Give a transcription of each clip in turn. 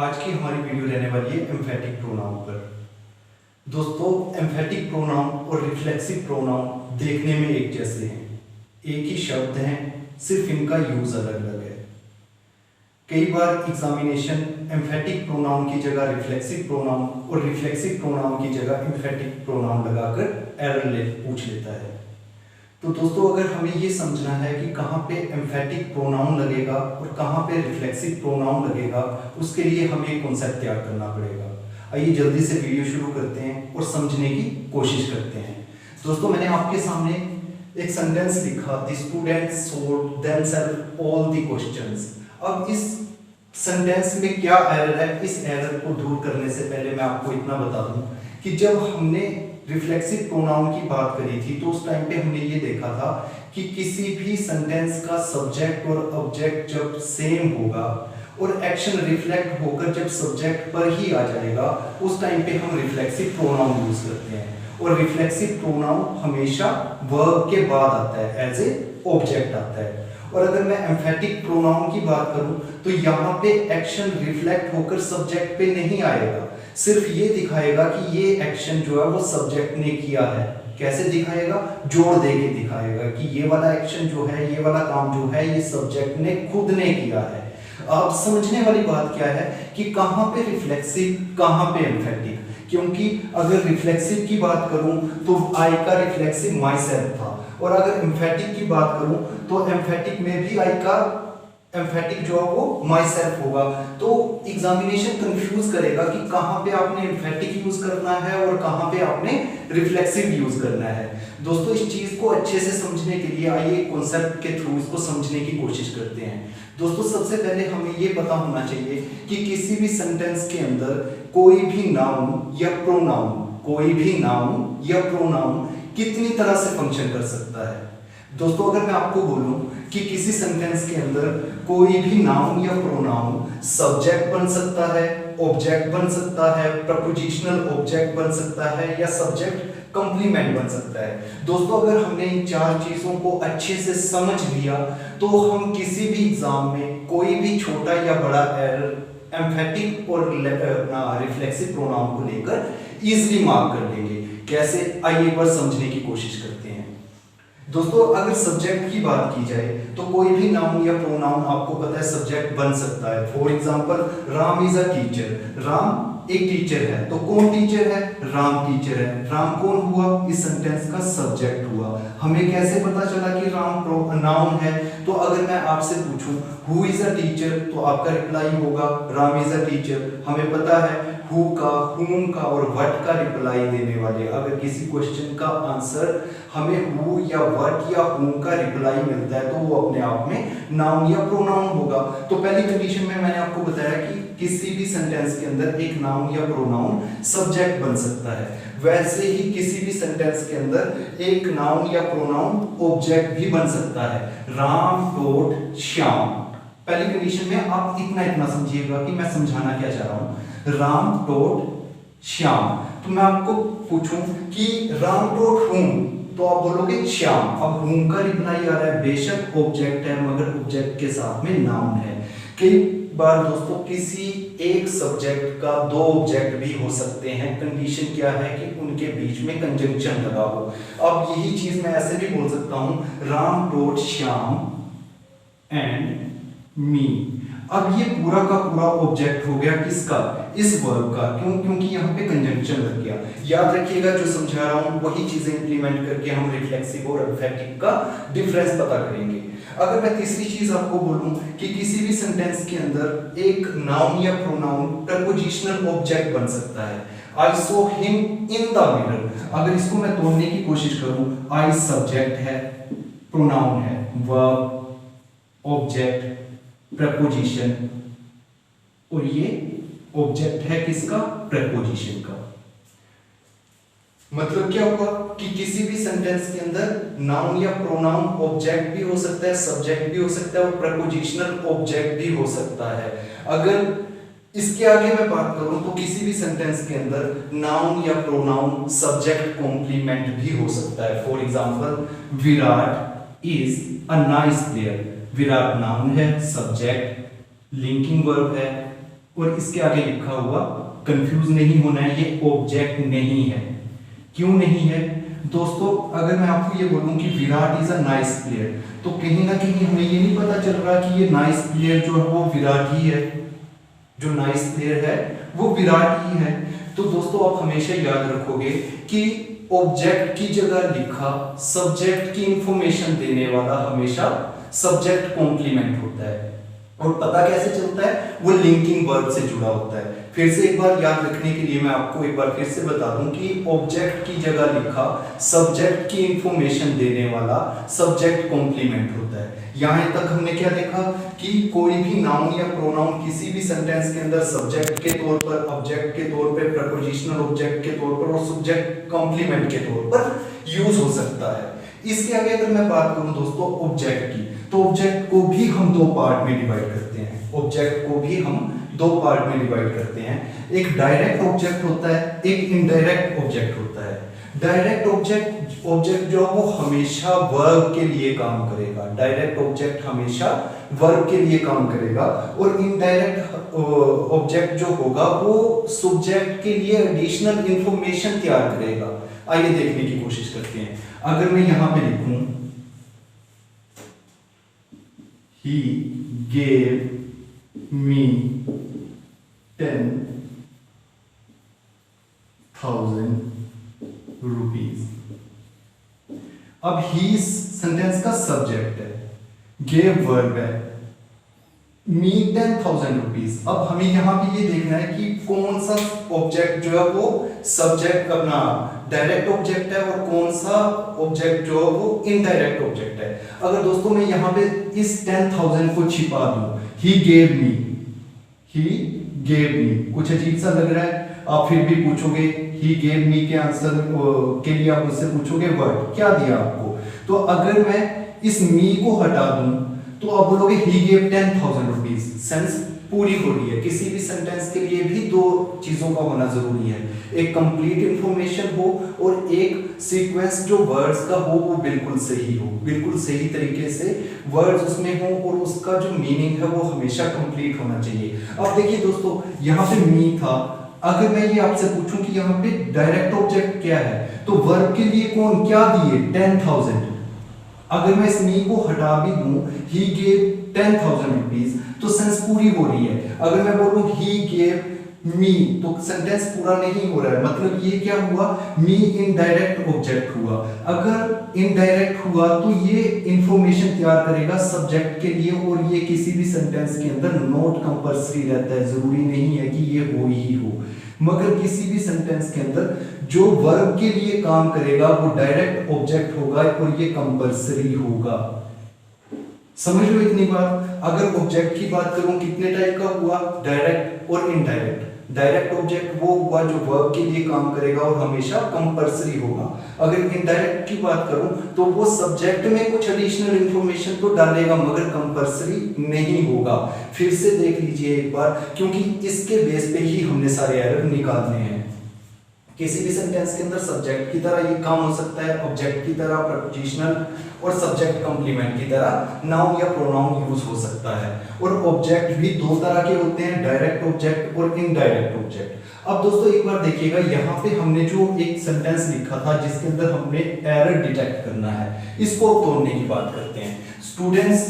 आज की हमारी वीडियो रहने वाली है एम्फेटिक प्रोनाउन पर। दोस्तों, एम्फेटिक प्रोनाउन और रिफ्लेक्सिव प्रोनाउन देखने में एक जैसे हैं, एक ही शब्द हैं, सिर्फ इनका यूज अलग अलग है। कई बार एग्जामिनेशन एम्फेटिक प्रोनाउन की जगह रिफ्लेक्सिव प्रोनाउन और रिफ्लेक्सिव प्रोनाउन की जगह एम्फेटिक प्रोनाउन लगाकर एरर पूछ लेता है। तो दोस्तों, अगर हमें ये समझना है कि कहाँ पे एम्फेटिक प्रोनाउन लगेगा और कहाँ पे रिफ्लेक्सिव प्रोनाउन लगेगा, उसके लिए हमें एक कॉन्सेप्ट तैयार करना पड़ेगा। आइए जल्दी से वीडियो शुरू करते हैं और समझने की कोशिश करते हैं। दोस्तों, मैंने आपके सामने एक सेंटेंस लिखा, the students solved themselves all the questions. अब इस सेंटेंस में क्या एरर है, इस एरर को दूर करने से पहले मैं आपको इतना बता दूं कि जब हमने रिफ्लेक्सिव प्रोनाउन की बात करी थी तो उस टाइम पे हमने ये देखा था कि किसी भी सेंटेंस का सब्जेक्ट और ऑब्जेक्ट जब सेम होगा और एक्शन रिफ्लेक्ट होकर जब सब्जेक्ट पर ही आ जाएगा, उस टाइम पे हम रिफ्लेक्सिव प्रोनाउन यूज करते हैं। और रिफ्लेक्सिव प्रोनाउन हमेशा वर्ब के बाद आता है, एज ए ऑब्जेक्ट आता है। और अगर मैं एम्फेटिक प्रोनाउन की बात करूं तो यहाँ पे एक्शन रिफ्लेक्ट होकर सब्जेक्ट पे नहीं आएगा, सिर्फ ये दिखाएगा कि ये एक्शन जो है वो सब्जेक्ट ने किया है। कैसे दिखाएगा? जोड़ दे के दिखाएगा कि ये वाला एक्शन जो है, ये वाला काम जो है, ये सब्जेक्ट ने खुद ने किया है। अब समझने वाली बात क्या है कि कहाँ पे रिफ्लेक्सिव, कहाँ पे एम्फेटिक। क्योंकि अगर रिफ्लेक्सिव की बात करूं तो आई का रिफ्लेक्सिव माई सेल्फ था, और अगर एम्फेटिक की बात करूं तो एम्फेटिक में भी आई का एम्फेटिक जो है वो माई सेल्फ होगा। तो एग्जामिनेशन कंफ्यूज करेगा कि कहाँ पे आपने एम्फेटिक यूज करना है और कहाँ पे आपने रिफ्लेक्सिव यूज करना है। दोस्तों, इस चीज को अच्छे से समझने के लिए आइए कॉन्सेप्ट के थ्रू इसको समझने की कोशिश करते हैं। दोस्तों, सबसे पहले हमें ये पता होना चाहिए कि किसी भी सेंटेंस के अंदर कोई भी नाउन या प्रोनाउन, कोई भी नाउन या प्रोनाउन कितनी तरह से फंक्शन कर सकता है। दोस्तों, अगर मैं आपको बोलूं कि किसी सेंटेंस के अंदर कोई भी नाउन या प्रोनाउन सब्जेक्ट बन सकता है, ऑब्जेक्ट बन सकता है, प्रपोजिशनल ऑब्जेक्ट बन सकता है या सब्जेक्ट कंप्लीमेंट बन सकता है। दोस्तों, अगर हमने इन चार चीजों को अच्छे से समझ लिया तो हम किसी भी एग्जाम में कोई भी छोटा या बड़ा एरर एम्फेटिक और रिफ्लेक्सिव प्रोनाउन को लेकर इजीली मार्क कर लेंगे। कैसे? आइए एक बार समझने की कोशिश करते हैं। दोस्तों, अगर सब्जेक्ट की बात की जाए तो कोई भी नाउन या प्रोनाउन आपको पता है सब्जेक्ट बन सकता है। For example, Ram is a teacher. Ram एक टीचर है, तो कौन टीचर है? राम टीचर है। राम कौन हुआ? इस सेंटेंस का सब्जेक्ट हुआ। हमें कैसे पता चला कि राम नाउन है? तो अगर मैं आपसे पूछूं हु इज अ टीचर, तो आपका रिप्लाई होगा राम इज अ टीचर। हमें पता है हु का, हुम का और व्हाट का रिप्लाई देने वाले, अगर किसी क्वेश्चन का आंसर हमें हु या व्हाट या हुम का रिप्लाई मिलता है तो वो अपने आप में नाउन या प्रोनाउन होगा। तो पहली कंडीशन में मैंने आपको बताया कि किसी भी सेंटेंस के अंदर एक नाउन या प्रोनाउन सब्जेक्ट बन सकता है। वैसे ही किसी भी सेंटेंस के अंदर एक नाउन या प्रोनाउन ऑब्जेक्ट भी बन सकता है। राम डॉट श्याम, पहली कंडीशन में आप इतना समझिएगा कि मैं समझाना क्या चाह रहा हूं। राम डॉट श्याम, तो मैं आपको पूछूं कि राम डॉट हुम, तो आप बोलोगे श्याम। अब हुम का रिप्लाई आ रहा है, बेशक ऑब्जेक्ट है मगर ऑब्जेक्ट के साथ में नाउन है। कई बार दोस्तों किसी एक सब्जेक्ट का दो ऑब्जेक्ट भी हो सकते हैं। कंडीशन क्या है कि उनके बीच में कंजंक्शन लगा हो। अब यही चीज मैं ऐसे भी बोल सकता हूं, Ram dot Shyam and me. अब ये पूरा का पूरा ऑब्जेक्ट हो गया किसका? इस वर्ब का। क्यों? क्योंकि यहाँ पे कंजंक्शन लग गया। याद रखिएगा, जो समझा रहा हूं वही चीजें इंप्लीमेंट करके हम रिफ्लेक्सिव और एम्फेटिक का डिफरेंस पता करेंगे। अगर मैं तीसरी चीज आपको बोलूं कि किसी भी सेंटेंस के अंदर एक नाउन या प्रोनाउन प्रपोजिशनल ऑब्जेक्ट बन सकता है। I saw him in the mirror, अगर इसको मैं तोड़ने की कोशिश करूं, आई सब्जेक्ट है, प्रोनाउन है, वर्ब, ऑब्जेक्ट, प्रपोजिशन, और ये ऑब्जेक्ट है किसका? प्रपोजिशन का। मतलब क्या हुआ कि किसी भी सेंटेंस के अंदर नाउन या प्रोनाउन ऑब्जेक्ट भी हो सकता है, सब्जेक्ट भी हो सकता है और प्रपोजिशनल ऑब्जेक्ट भी हो सकता है। अगर इसके आगे मैं बात करूं तो किसी भी सेंटेंस के अंदर नाउन या प्रोनाउन सब्जेक्ट कॉम्प्लीमेंट भी हो सकता है। For example, Virat is a nice player. Virat noun है, सब्जेक्ट लिंकिंग वर्ब है, और इसके आगे लिखा हुआ, कंफ्यूज नहीं होना है, ये ऑब्जेक्ट नहीं है। क्यों नहीं है दोस्तों? अगर मैं आपको ये बोलूं कि Virat is a nice player, तो कहीं ना कहीं हमें ये नहीं पता चल रहा कि ये नाइस प्लेयर जो है वो विराट ही है, जो नाइस प्लेयर है वो विराट ही है। तो दोस्तों आप हमेशा याद रखोगे कि ऑब्जेक्ट की जगह लिखा सब्जेक्ट की इंफॉर्मेशन देने वाला हमेशा सब्जेक्ट कॉम्प्लीमेंट होता है। और पता कैसे चलता है? वो लिंकिंग वर्ब से जुड़ा होता है। फिर से एक बार याद रखने के लिए मैं आपको एक बार फिर से बता दूं कि ऑब्जेक्ट की जगह लिखा सब्जेक्ट की इंफॉर्मेशन देने वाला सब्जेक्ट कॉम्प्लीमेंट होता है। यहां तक हमने क्या देखा कि कोई भी नाउन या प्रोनाउन किसी भी सेंटेंस के अंदर सब्जेक्ट के तौर पर, ऑब्जेक्ट के तौर पर, प्रपोजिशनल ऑब्जेक्ट के तौर पर और सब्जेक्ट कॉम्प्लीमेंट के तौर पर यूज हो सकता है। इसके आगे अगर मैं बात करूं दोस्तों ऑब्जेक्ट की, तो ऑब्जेक्ट को भी हम दो पार्ट में डिवाइड करते हैं। ऑब्जेक्ट को भी हम दो पार्ट में डिवाइड करते हैं। एक डायरेक्ट ऑब्जेक्ट होता है, एक इनडायरेक्ट ऑब्जेक्ट होता है। डायरेक्ट ऑब्जेक्ट जो वो हमेशा वर्ब के लिए काम करेगा। डायरेक्ट ऑब्जेक्ट हमेशा वर्ब के लिए काम करेगा। और इनडायरेक्ट ऑब्जेक्ट जो होगा वो सब्जेक्ट के लिए एडिशनल इंफॉर्मेशन तैयार करेगा। आइए देखने की कोशिश करते हैं। अगर मैं यहां पे लिखूं he gave me 10,000 rupees। अब he सेंटेंस का सब्जेक्ट है, gave वर्ब है, me 10,000 rupees। अब हमें यहां पे ये देखना है कि कौन सा ऑब्जेक्ट जो है वो सब्जेक्ट अपना डायरेक्ट ऑब्जेक्ट है और कौन सा ऑब्जेक्ट जो है वो इनडायरेक्ट ऑब्जेक्ट है। अगर दोस्तों मैं यहां पे इस 10,000 को छिपा दूं, he gave me, कुछ अजीब सा लग रहा है। आप फिर भी पूछोगे he gave me के आंसर के लिए आप मुझसे पूछोगे वर्ड क्या दिया आपको। तो अगर मैं इस me को हटा दूं तो आप बोलोगे he gave 10,000 rupees। सेंस पूरी हो रही है। किसी भी सेंटेंस के लिए भी दो चीजों का होना जरूरी है, एक कंप्लीट इंफॉर्मेशन हो और एक सीक्वेंस जो वर्ड्स का हो वो बिल्कुल सही हो, बिल्कुल सही तरीके से वर्ड्स उसमें हो और उसका जो मीनिंग है वो हमेशा कंप्लीट होना चाहिए। अब देखिए दोस्तों यहाँ पे मी था, अगर मैं ये आपसे पूछूं कि यहाँ पे डायरेक्ट ऑब्जेक्ट क्या है, तो वर्ब के लिए कौन क्या दिए 10,000। अगर मैं इस मी को हटा भी दूं he gave 10,000 rupees तो सेंस पूरी हो रही है। अगर मैं बोलूं he gave me तो सेंटेंस पूरा नहीं हो रहा है। मतलब ये क्या हुआ, me इनडायरेक्ट ऑब्जेक्ट हुआ। अगर इनडायरेक्ट हुआ तो ये इंफॉर्मेशन तैयार करेगा सब्जेक्ट के लिए और ये किसी भी सेंटेंस के अंदर नॉट कंपल्सरी रहता है, जरूरी नहीं है कि ये हो ही हो। मगर किसी भी सेंटेंस के अंदर जो वर्ब के लिए काम करेगा वो डायरेक्ट ऑब्जेक्ट होगा और ये कंपल्सरी होगा। समझ लो इतनी बात। अगर ऑब्जेक्ट की बात करूं कितने टाइप का हुआ, डायरेक्ट और इनडायरेक्ट। डायरेक्ट ऑब्जेक्ट वो हुआ जो वर्ब के लिए काम करेगा और हमेशा कंपल्सरी होगा। अगर इनडायरेक्ट की बात करूं तो वो सब्जेक्ट में कुछ एडिशनल इंफॉर्मेशन तो डालेगा मगर कंपल्सरी नहीं होगा। फिर से देख लीजिए एक बार, क्योंकि इसके बेस पे ही हमने सारे एरर निकालने हैं। किसी भी सेंटेंस के अंदर सब्जेक्ट की तरह ये काम हो सकता है, ऑब्जेक्ट की तरह प्रपोजिशनल और सब्जेक्ट कंप्लीमेंट की तरह नाउन या प्रोनाउन यूज हो सकता है। और ऑब्जेक्ट भी दो तरह के होते हैं, डायरेक्ट ऑब्जेक्ट और इनडायरेक्ट ऑब्जेक्ट। अब दोस्तों एक बार देखिएगा, यहाँ पे हमने जो एक सेंटेंस लिखा था जिसके अंदर हमने एरर डिटेक्ट करना है, इसको तोड़ने की बात करते हैं। स्टूडेंट्स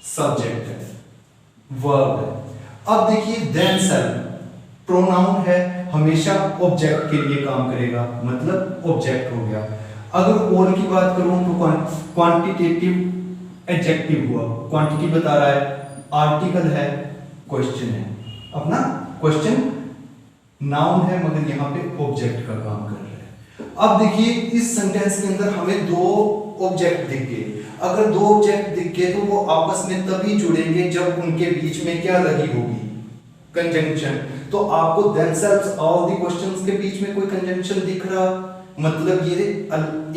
सब्जेक्ट है, वर्ब है। अब देखिए themselves प्रोनाउन है, हमेशा ऑब्जेक्ट के लिए काम करेगा, मतलब ऑब्जेक्ट हो गया। अगर और की बात करूं तो क्वांटिटेटिव एडजेक्टिव हुआ, क्वांटिटी बता रहा है, आर्टिकल है, क्वेश्चन है। अपना क्वेश्चन नाउन है मगर यहाँ पे ऑब्जेक्ट का काम कर रहा है। अब देखिए इस सेंटेंस के अंदर हमें दो ऑब्जेक्ट दिख गए। अगर दो ऑब्जेक्ट दिख गए तो वो आपस में तभी जुड़ेंगे जब उनके बीच में क्या लगी होगी, कंजंक्शन। तो आपको themselves all the questions के बीच में कोई कंजंक्शन दिख रहा, मतलब ये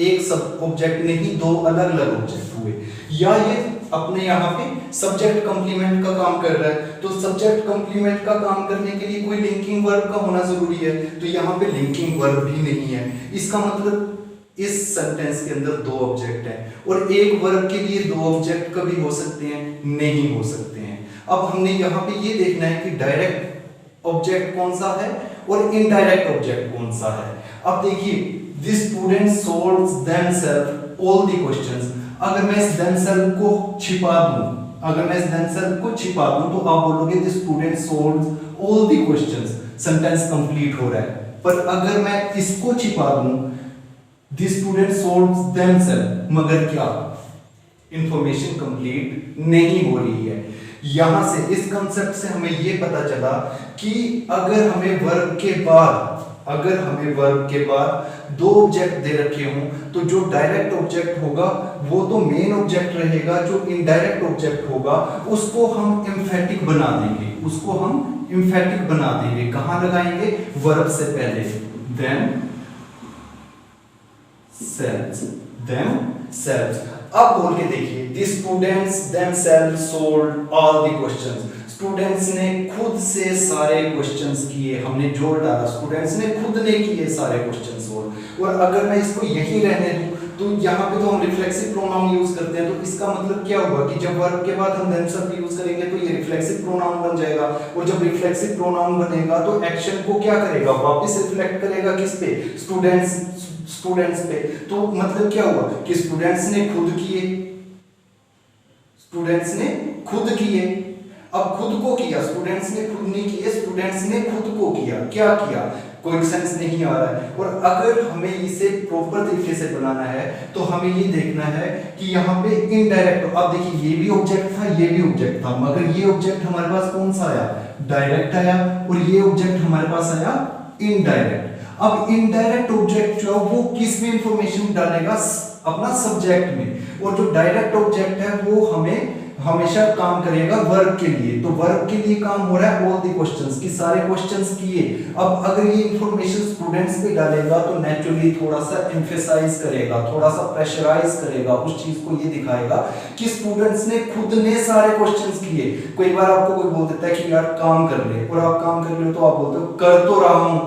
एक सब ऑब्जेक्ट नहीं, दो अलग अलग ऑब्जेक्ट हुए। या ये अपने यहाँ पे सब्जेक्ट कंप्लीमेंट का काम कर रहा है, तो सब्जेक्ट कंप्लीमेंट का काम करने के लिए कोई लिंकिंग वर्ब का होना जरूरी है, तो यहाँ पे लिंकिंग वर्ब भी नहीं है। इसका मतलब इस सेंटेंस के अंदर दो ऑब्जेक्ट हैं और एक वर्ब के लिए दो ऑब्जेक्ट कभी हो सकते हैं, नहीं हो सकते हैं। अब हमने यहाँ पे ये देखना है कि डायरेक्ट ऑब्जेक्ट कौन सा है और इनडायरेक्ट ऑब्जेक्ट कौन सा है। अब देखिए, the student solves themselves all the questions. अगर मैं इस देमसेल्फ को छिपा दूं, अगर मैं इस देमसेल्फ को छिपा दूं तो आप बोलोगे the student solves all the questions, sentence complete हो रहा है। पर अगर मैं इसको छिपा दूं द स्टूडेंट सोल्व्स देमसेल्फ, मगर क्या इंफॉर्मेशन कंप्लीट नहीं हो रही है। यहां से इस कंसेप्ट से हमें यह पता चला कि अगर हमें वर्ब के बाद दो ऑब्जेक्ट दे रखे हों तो जो डायरेक्ट ऑब्जेक्ट होगा वो तो मेन ऑब्जेक्ट रहेगा, जो इनडायरेक्ट ऑब्जेक्ट होगा उसको हम एम्फेटिक बना देंगे, उसको हम एम्फेटिक बना देंगे। कहां लगाएंगे? वर्ब से पहले, themselves। अब बोल के देखिए, the students themselves solved all the questions। Students ने खुद से सारे क्वेश्चंस किए, हमने जोर डाला, स्टूडेंट्स ने खुद ने किए सारे क्वेश्चन सोल्व। और अगर मैं इसको यही रहने दूं तो यहाँ पे तो हम रिफ्लेक्सिव प्रोनाउन यूज करते हैं, तो इसका मतलब क्या होगा कि जब वर्ब के बाद हम themselves यूज करेंगे तो ये रिफ्लेक्सिव प्रोनाउन बन जाएगा। और जब रिफ्लेक्सिव प्रोनाउन बनेगा तो एक्शन को क्या करेगा? वापस रिफ्लेक्ट करेगा किस पे? स्टूडेंट्स पे। तो मतलब क्या हुआ कि स्टूडेंट्स ने खुद किए। अब खुद को किया, स्टूडेंट्स ने खुद नहीं किए, स्टूडेंट्स ने खुद को किया। क्या किया? कोई सेंस नहीं आ रहा है। और अगर हमें इसे प्रॉपर तरीके से बनाना है तो हमें ये देखना है कि यहाँ पे इनडायरेक्ट, अब देखिए ये भी ऑब्जेक्ट था, ये भी ऑब्जेक्ट था, मगर ये ऑब्जेक्ट हमारे पास कौन सा आया? डायरेक्ट आया। और ये ऑब्जेक्ट हमारे पास आया इनडायरेक्ट। अब इनडायरेक्ट ऑब्जेक्ट जो वो किस में इंफॉर्मेशन डालेगा? अपना सब्जेक्ट में। और जो डायरेक्ट ऑब्जेक्ट है वो हमें हमेशा काम करेगा वर्ब के लिए। तो वर्ब के लिए काम हो रहा है ऑल द क्वेश्चंस, की सारे क्वेश्चंस किए। अब अगर ये इंफॉर्मेशन स्टूडेंट्स पे डालेगा तो नेचुरली थोड़ा सा एम्फेसाइज करेगा, थोड़ा सा प्रेशराइज करेगा, उस चीज को ये दिखाएगा कि स्टूडेंट्स ने खुद ने सारे क्वेश्चंस किए। कई बार आपको कोई बोल देता है कि यार काम कर ले, और आप काम कर रहे हो तो आप बोलते हो कर तो रहा हूं,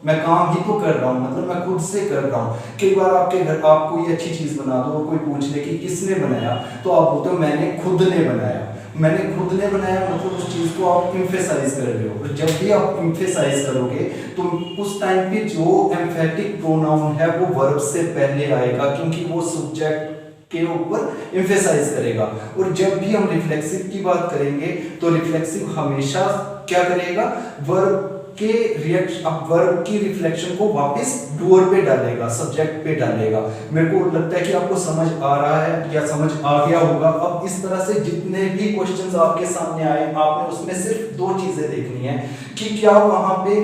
मैं काम ही तो कर रहा हूं, मतलब मैं खुद से कर रहा हूं। कई बार आपके घर आप कोई अच्छी चीज बना दो और कोई पूछ ले कि किसने बनाया, तो आप बोलते हो मैंने खुद ने बनाया। मैंने खुद ने बनाया मतलब उस चीज को आप एम्फेसाइज कर रहे हो। और जब भी आप एम्फेसाइज करोगे तो उस टाइम पे जो एम्फेटिक प्रोनाउन है वो वर्ब से पहले आएगा, क्योंकि वो सब्जेक्ट के ऊपर एम्फेसाइज करेगा। और जब भी हम रिफ्लेक्सिव की बात करेंगे तो रिफ्लेक्सिव हमेशा क्या करेगा? वर्ब की रिफ्लेक्शन को वापस डूअर पे डालेगा, सब्जेक्ट पे डालेगा। मेरे को लगता है कि आपको समझ आ रहा है या समझ आ गया होगा। अब इस तरह से जितने भी क्वेश्चंस आपके सामने आए, आपने उसमें सिर्फ दो चीजें देखनी है कि क्या वहां पे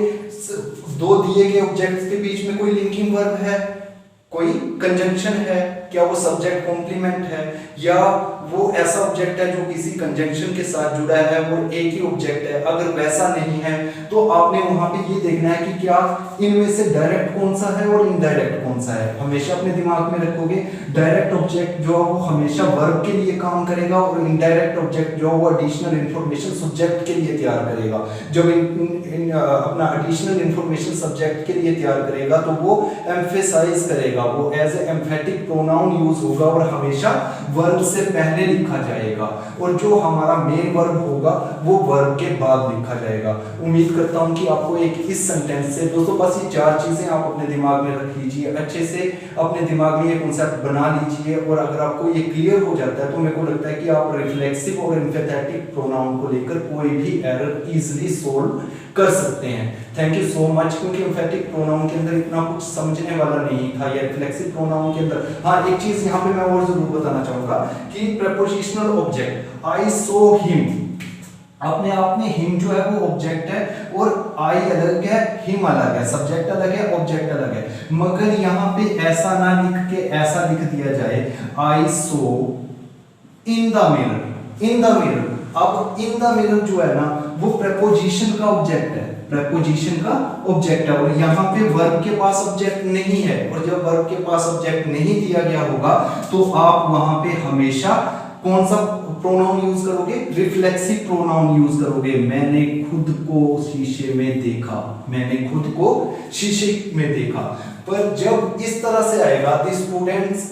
दो दिए गए ऑब्जेक्ट्स के बीच में कोई लिंकिंग वर्ब है, कोई कंजंक्शन है, क्या वो सब्जेक्ट कॉम्प्लीमेंट है, या वो ऐसा ऑब्जेक्ट है जो किसी कंजंक्शन के साथ जुड़ा है और एक ही ऑब्जेक्ट है। अगर वैसा नहीं है तो आपने वहां पे ये देखना है कि क्या इनमें से डायरेक्ट कौन सा है और इनडायरेक्ट कौन सा है। हमेशा अपने दिमाग में रखोगे डायरेक्ट ऑब्जेक्ट जो है वो हमेशा वर्ब के लिए काम करेगा, और इनडायरेक्ट ऑब्जेक्ट जो है वो एडिशनल इंफॉर्मेशन सब्जेक्ट के लिए तैयार करेगा। जब अपना एडिशनल इंफॉर्मेशन सब्जेक्ट के लिए तैयार करेगा तो वो एम्फेसाइज करेगा, वो as a emphatic pronoun use होगा और हमेशा वर्ब से पहले लिखा जाएगा। और जो हमारा मेन वर्ब होगा वो वर्ब के बाद लिखा जाएगा। उम्मीद करता हूं कि आपको एक इस सेंटेंस से दोस्तों बस ये चार चीजें आप अपने दिमाग में रख लीजिए, अच्छे से अपने दिमाग में ये कॉन्सेप्ट बना लीजिए। और अगर आपको ये क्लियर हो जाता है तो मेरे को लगता है कि आप रिफ्लेक्सिव और एम्फेटिक प्रोनाउन को लेकर कोई भी एरर इजीली सोल्व कर सकते हैं। Thank you so much. क्योंकि एम्फेटिक प्रोनाउन के अंदर इतना कुछ समझने वाला नहीं था, या रिफ्लेक्सिव प्रोनाउन के अंदर हाँ एक चीज यहाँ पे मैं और जरूर बताना चाहूंगा कि prepositional object I saw him, अपने आप में हिम जो है वो ऑब्जेक्ट है और आई अलग है, हिम अलग है, सब्जेक्ट अलग है, ऑब्जेक्ट अलग है। मगर यहाँ पे ऐसा ना लिख के ऐसा लिख दिया जाए I saw in the mirror, in the mirror. अब इन द मिरर जो है ना वो प्रेपोजिशन का ऑब्जेक्ट है, प्रेपोजिशन का ऑब्जेक्ट है। और यहाँ पे वर्ब के पास ऑब्जेक्ट नहीं है, और जब वर्ब के पास ऑब्जेक्ट नहीं दिया गया होगा तो आप वहां पे हमेशा कौन सा प्रोनाउन यूज करोगे? रिफ्लेक्सिव प्रोनाउन यूज करोगे। मैंने खुद को शीशे में देखा, मैंने खुद को शीशे में देखा। पर जब इस तरह से आएगा the students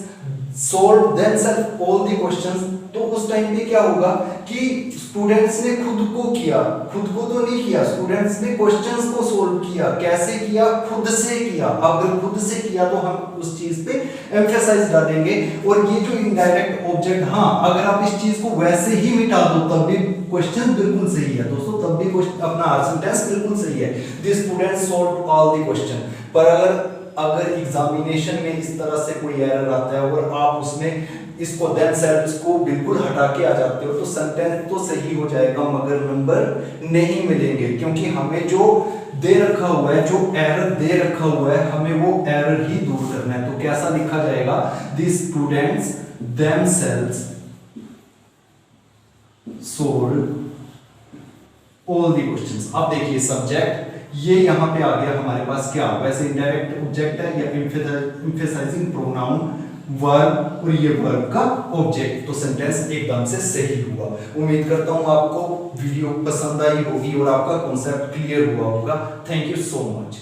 solved themselves all the questions, तो उस टाइम पे क्या होगा कि स्टूडेंट्स ने खुद को किया, खुद को तो नहीं किया, स्टूडेंट्स ने क्वेश्चंस को सोल्व किया। कैसे किया? खुद से किया। अगर खुद से किया तो हम उस चीज पे एम्फेसाइज डालेंगे। और ये जो इनडायरेक्ट ऑब्जेक्ट, हाँ अगर आप इस चीज को वैसे ही मिटा दो तब भी क्वेश्चन बिल्कुल सही है दोस्तों, तब भी अपना सेंटेंस बिल्कुल सही है। The students solved all the question. पर अगर एग्जामिनेशन में इस तरह से कोई एरर आता है और आप उसमें इसको देन सेल्फ को बिल्कुल हटा के आ जाते हो तो सेंटेंस तो सही हो जाएगा मगर नंबर नहीं मिलेंगे, क्योंकि हमें जो दे रखा हुआ है, जो एरर दे रखा हुआ है, हमें वो एरर ही दूर करना है। तो कैसा लिखा जाएगा? The students themselves solved all the questions. अब देखिए सब्जेक्ट ये यहां पे आ गया हमारे पास क्या, वैसे इनडायरेक्ट ऑब्जेक्ट है या एम्फेसाइजिंग प्रोनाउन वर्ब, और ये वर्ब का ऑब्जेक्ट। तो सेंटेंस एकदम से सही हुआ। उम्मीद करता हूं आपको वीडियो पसंद आई होगी और आपका कॉन्सेप्ट क्लियर हुआ होगा। Thank you so much.